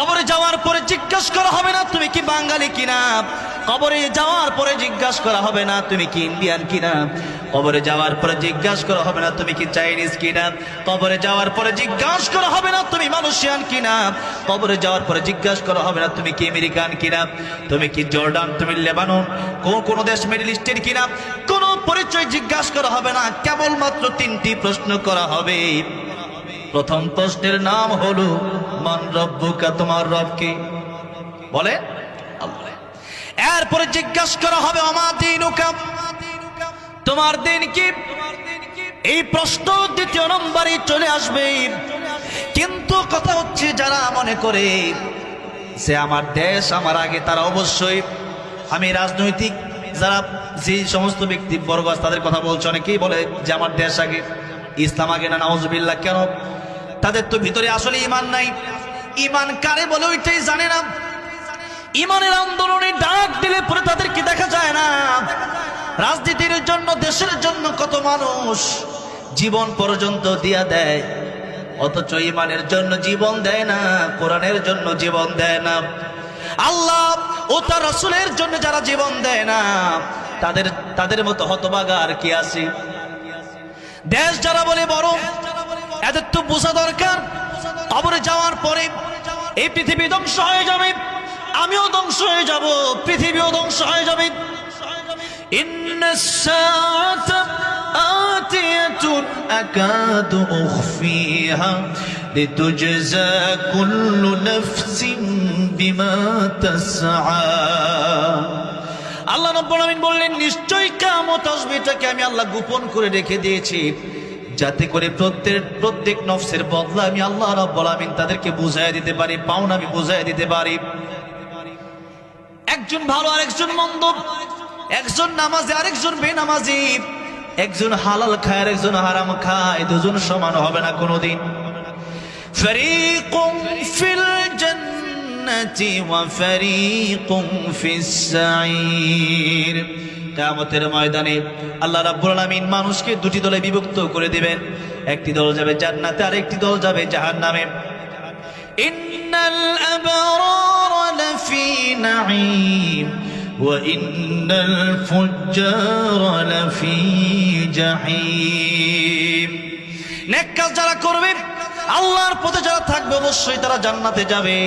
কবরে যাওয়ার পরে জিজ্ঞাসা করা হবে না তুমি কি বাঙালি কিনা, কবরে যাওয়ার পরে জিজ্ঞাসা করা হবে না তুমি কি ইন্ডিয়ান কিনা, কবরে যাওয়ার পরে জিজ্ঞাসা করা হবে না তুমি কি চাইনিজ কিনা, কবরে যাওয়ার পরে জিজ্ঞাসা করা হবে না তুমি মালয়েশিয়ান কিনা, কবরে যাওয়ার পরে জিজ্ঞাসা করা হবে না তুমি কি আমেরিকান কিনা, তুমি কি জর্ডান, তুমি লেবানন, কোন দেশ মিডল ইস্টের কিনা, কোন পরিচয় জিজ্ঞাসা করা হবে না। কেবলমাত্র তিনটি প্রশ্ন করা হবে। প্রথম প্রশ্নের নাম হলো মান রব্বুকা, তোমার রব কে, বলে আল্লাহ। এরপরে জিজ্ঞাসা করা হবে ওমা দীনুকা, তোমার দিন কি। এই প্রশ্ন দ্বিতীয় নম্বরে চলে আসবে। কিন্তু কথা হচ্ছে যারা মনে করে যে আমার দেশ আমার আগে, তারা অবশ্যই, আমি রাজনৈতিক যারা যে সমস্ত ব্যক্তিবর্গ আছে তাদের কথা বলছে, অনেকেই বলে যে আমার দেশ আগে, ইসলাম আগে না, নাউজুবিল্লাহ। কেন? তাদের তো ভিতরে আসলে ঈমান নাই। ঈমান কারে বলে ওইটাই জানে না। ঈমানের আন্দোলনে ডাক দিলে পরে তাদেরকে দেখা যায় না। রাজনীতির জন্য, দেশের জন্য কত মানুষ জীবন পর্যন্ত দিয়া দেয়, অথচ ঈমানের জন্য জীবন দেয় না, কোরআনের জন্য জীবন দেয় না। আল্লাহ ও তার রাসূলের জন্য যারা জীবন দেয় না, তাদের মতো হতভাগা আর কি আছে? দেশ যারা বলে বড়, এদের তো বোঝা দরকার কবরে যাওয়ার পরে এই পৃথিবী ধ্বংস হয়ে যাবে, আমিও ধ্বংস হয়ে যাব, পৃথিবীও ধ্বংস হয়ে যাবে। ইন্নাস সাআতা আতিয়াতুন আকাদু উখফিহা লিতুজজা কুল্লু নাফসিন বিমা তাসআ। আল্লাহ রাব্বুল আলামিন বললেন, নিশ্চয়ই কিয়ামত আসবে, এটাকে আমি আল্লাহ গোপন করে রেখে দিয়েছি, যাতে করে প্রত্যেক নফসের বদলা আমি আল্লাহ রাব্বুল আলামিন তাদেরকে বুঝাইয়া দিতে পারি, পাওনা আমি বুঝাইয়া দিতে পারি। একজন ভালো আর একজন মন্দ, একজন নামাজি আর একজন বেনামাজি, একজন হালাল খায় আর একজন হারাম খায়, দুজন সমান হবে না কোনোদিন। ফারীকুম ফিল জান্নাতি ওয়া ফারীকুম ফিস সাঈর। কিয়ামতের ময়দানে আল্লাহ রাব্বুল আলামিন মানুষকে দুটি দলে বিভক্ত করে দিবেন। একটি দল যাবে জান্নাতে আর একটি দল যাবে জাহান্নামে। ইন্নাল আবরারা লাফি নাঈম ওয়া ইন্নাল ফুজ্জারা লাফি জাহিম। নেক কাজ যারা করবে, আল্লাহর পথে যারা থাকবে, অবশ্যই তারা জান্নাতে যাবে।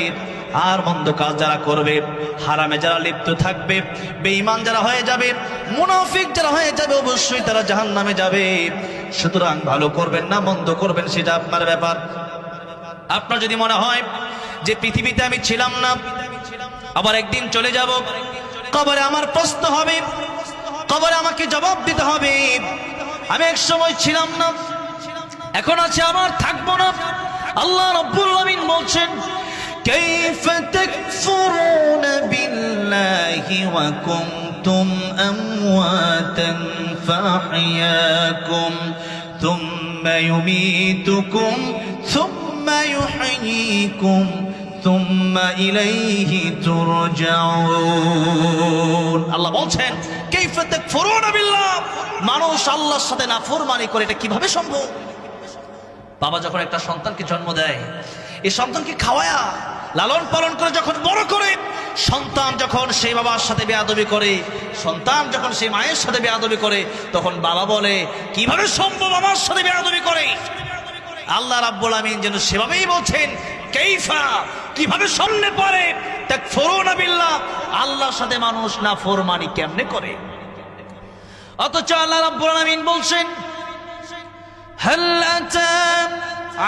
আর মন্দ কাজ যারা করবে, হারামে যারা লিপ্ত থাকবে, বেঈমান যারা হয়ে যাবে, মুনাফিক যারা হয়ে যাবে, অবশ্যই তারা জাহান্নামে যাবে। সুতরাং ভালো করবেন না মন্দ করবেন সেটা আপনার ব্যাপার। আপনার যদি মনে হয় যে পৃথিবীতে আমি ছিলাম না, আবার একদিন চলে যাব, কবরে আমার প্রশ্ন হবে, কবরে আমাকে জবাব দিতে হবে, আমি এক সময় ছিলাম না, এখন আছে, আবার থাকবো না। আল্লাহ রাব্বুল আলামিন বলছেন, كيف تكفرون بالله وكنتم أمواتا فأحياكم ثم يميتكم ثم يحييكم ثم إليه ترجعون। আল্লাহ বলছেন كيف تكفرون بالله, মানুষ আল্লাহর সাথে নাফরমানি করে, এটা কিভাবে সম্ভব? বাবা যখন একটা সন্তানকে জন্ম দেয়, এই সন্তানকে খাওয়ায়া লালন পালন করে যখন বড় করে, সন্তান যখন সেই বাবার সাথে বেয়াদবি করে, সন্তান যখন সেই মায়ের সাথে বেয়াদবি করে, তখন বাবা বলে কিভাবে সম্ভব আমার সাথে বেয়াদবি করে? আল্লাহ রাব্বুল আমিন যেন সেভাবেই বলছেন, কাইফা, কিভাবে সামনে পারে, তাকফুরুনা বিল্লাহ, আল্লাহর সাথে মানুষ নাফরমানি কেমনে করে? অথচ আল্লাহ রাব্বুল আমিন বলছেন, হাল আতা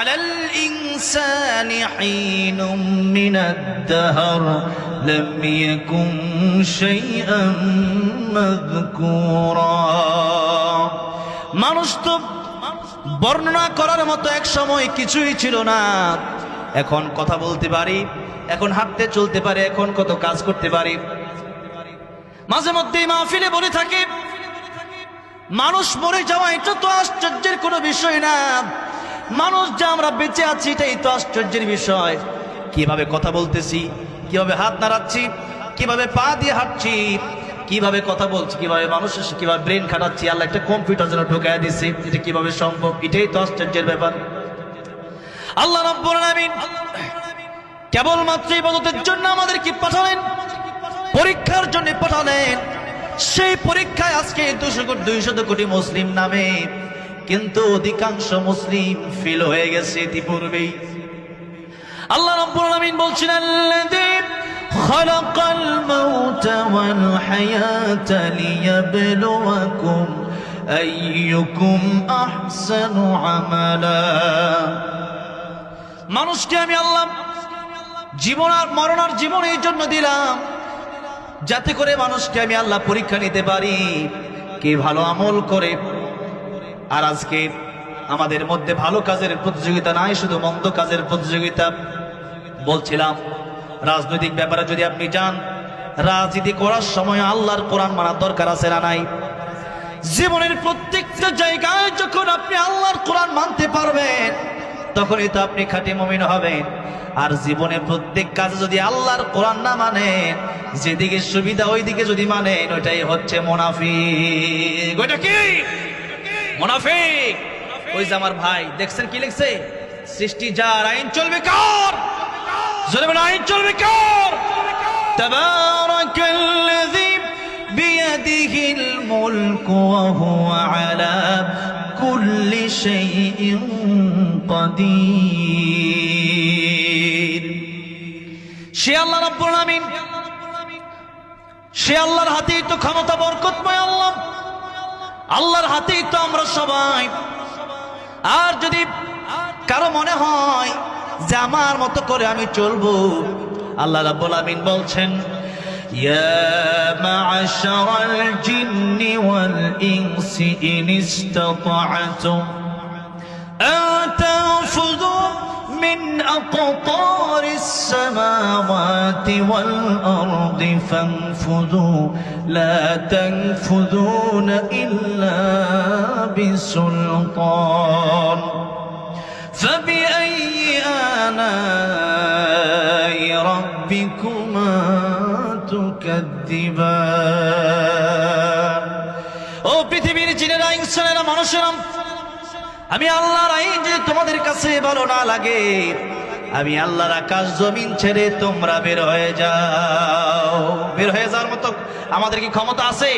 আলাল ইনসানি হিনুম মিনাদ দাহর লাম ইয়াকুন শাইআন মাযকুরা। মানুষ তো বর্ণনা করার মতো এক সময় কিছুই ছিল না, এখন কথা বলতে পারি, এখন হাঁটতে চলতে পারি, এখন কত কাজ করতে পারি। মাঝে মধ্যে মাহফিলে বলে থাকি, মানুষ মরে যাওয়া এটা তো আশ্চর্যের কোনো বিষয় না, মানুষ যা আমরা বেঁচে আছি এটাই তো আশ্চর্যের বিষয়। কিভাবে কথা বলতেছি, কিভাবে হাত নাড়াচ্ছি, কিভাবে পা দিয়ে হাঁটছি, কিভাবে কথা বলছি, কিভাবে মানুষের কিভাবে ব্রেন খাটাচ্ছি, আল্লাহ একটা কম্পিউটার যেন ঢুকায় দিচ্ছে, এটা কিভাবে সম্ভব? এটাই তো আশ্চর্যের ব্যাপার। আল্লাহ রাব্বুল আলামিন কেবলমাত্র ইবাদতের জন্য আমাদেরকে পাঠালেন, পরীক্ষার জন্য পাঠালেন। সেই পরীক্ষায় আজকে 200 কোটি মুসলিম নামে, কিন্তু অধিকাংশ মুসলিম ফেল হয়ে গেছে ইতিপূর্বেই। আল্লাহ রাব্বুল আলামিন বলছেন, আল্লাযী খালাকাল মাউতা ওয়াল হায়াতা লিয়াবলুয়াকুম আইয়ুকুম আহসানু আমালা। মানুষকে আমি আল্লাহ জীবন আর মরণ আর জীবন এই জন্য দিলাম, যাতে করে মানুষকে আমি আল্লাহ পরীক্ষা নিতে পারি কে ভালো আমল করে। আর আজকে আমাদের মধ্যে ভালো কাজের প্রতিযোগিতা নাই, শুধু মন্দ কাজের প্রতিযোগিতা। বলছিলাম রাজনৈতিক ব্যাপারে যদি আপনি যান, রাজনীতি করার সময় আল্লাহর কোরআন মানার দরকার আছে না নাই? জীবনের প্রত্যেকটা জায়গায় যখন আপনি আল্লাহর কোরআন মানতে পারবেন, তখনই তো আপনি খাঁটি মুমিন হবেন। আর জীবনে প্রত্যেক কাজে যদি আল্লাহর কোরআন না মানেন, যেদিকে সুবিধা ওইদিকে যদি মানেন, ওইটাই হচ্ছে মুনাফিক। ওইটা কি মুনাফিক? ওই যে আমার ভাই দেখছেন কি লিখছে, সৃষ্টি যার, আইন চলবে কার? জোরে বলেন, আইন চলবে কার? তাবারাকাল্লাযী বিয়াদিহিল মুলকু ওয়া হুয়া আলা কুল্লি শাইইন কাদির। সে আল্লাহ রাব্বুল আলামিন, সে আল্লাহর হাতেই তো ক্ষমতা, বরকতময় আল্লাহ, আল্লাহর হাতেই তো আমরা সবাই। আর যদি কারো মনে হয় যে আমার মতো করে আমি চলবো, আল্লাহ রাব্বুল আলামিন বলছেন, ইয়া মা'আশারাল জিন্নি ওয়াল ইনসি ইন ইসতাতা'তুম আন তানফুযু মিন আকতারিস সামাওয়াতি ওয়াল আরদি ফানফুযু লা তানফুযুনা ইল্লা বিসুলতান فبأي آلاء ربكما تكذبان। ও পৃথিবীর জিনেরা, ইনসানেরা, মানুষেরা, আমি আল্লাহর আইন যে তোমাদের কাছে ভালো না লাগে, আমি আল্লাহর আকাশ জমিন ছেড়ে তোমরা বের হয়ে যাও। বের হয়ে যাওয়ার মতো আমাদের কি ক্ষমতা আছে?